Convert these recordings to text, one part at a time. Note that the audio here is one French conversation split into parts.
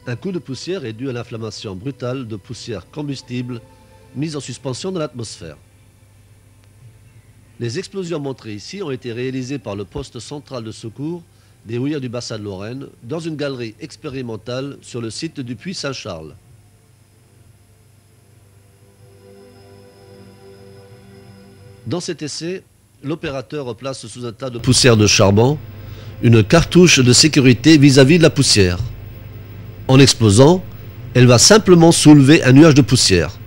Un coup de poussière est dû à l'inflammation brutale de poussière combustible mise en suspension dans l'atmosphère. Les explosions montrées ici ont été réalisées par le poste central de secours des houillères du bassin de Lorraine dans une galerie expérimentale sur le site du puits Saint-Charles. Dans cet essai, l'opérateur replace sous un tas de poussière de charbon une cartouche de sécurité vis-à-vis de la poussière. En explosant, elle va simplement soulever un nuage de poussière.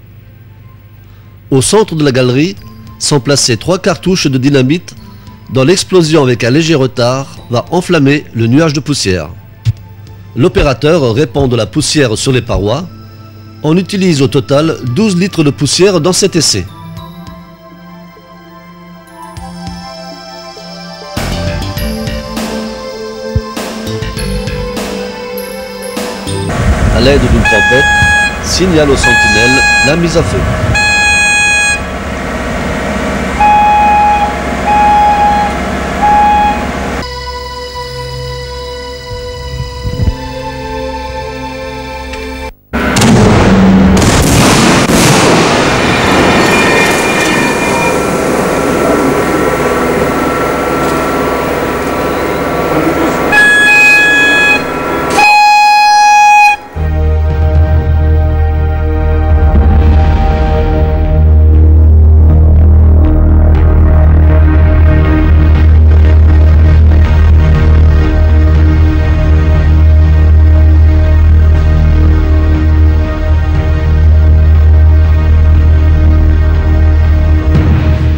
Au centre de la galerie sont placées 3 cartouches de dynamite dont l'explosion avec un léger retard va enflammer le nuage de poussière. L'opérateur répand de la poussière sur les parois. On utilise au total 12 litres de poussière dans cet essai. À l'aide d'une trompette, signale aux sentinelles la mise à feu.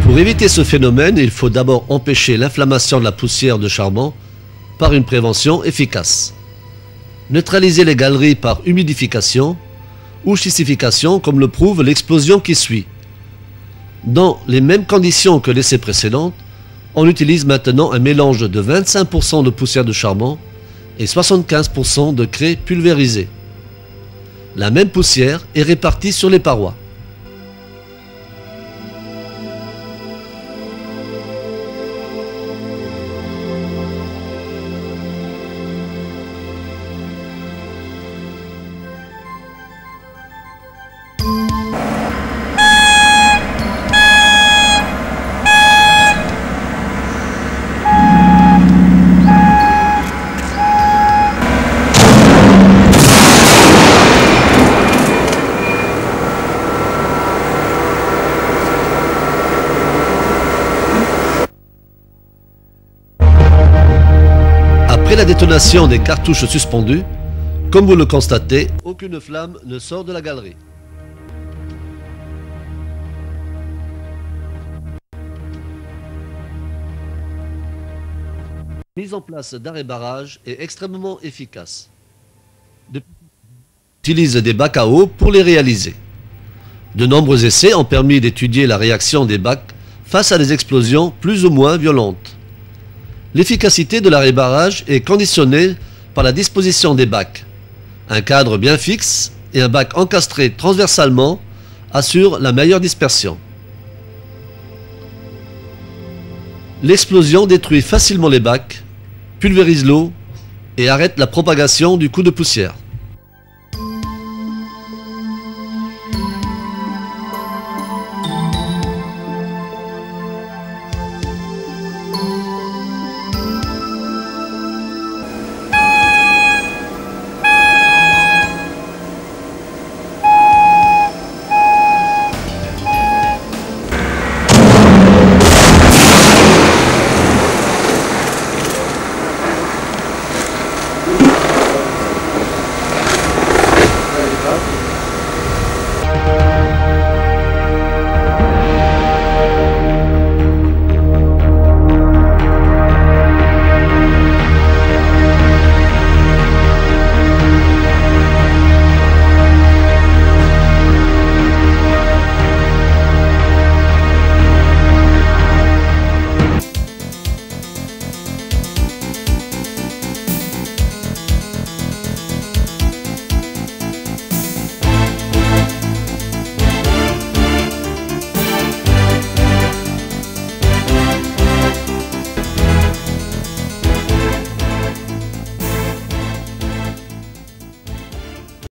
Pour éviter ce phénomène, il faut d'abord empêcher l'inflammation de la poussière de charbon par une prévention efficace. Neutraliser les galeries par humidification ou schistification comme le prouve l'explosion qui suit. Dans les mêmes conditions que l'essai précédent, on utilise maintenant un mélange de 25% de poussière de charbon et 75% de craie pulvérisée. La même poussière est répartie sur les parois. Après la détonation des cartouches suspendues, comme vous le constatez, aucune flamme ne sort de la galerie. La mise en place d'arrêts-barrages est extrêmement efficace. On utilise des bacs à eau pour les réaliser. De nombreux essais ont permis d'étudier la réaction des bacs face à des explosions plus ou moins violentes. L'efficacité de l'arrêt-barrage est conditionnée par la disposition des bacs. Un cadre bien fixe et un bac encastré transversalement assurent la meilleure dispersion. L'explosion détruit facilement les bacs, pulvérise l'eau et arrête la propagation du coup de poussière.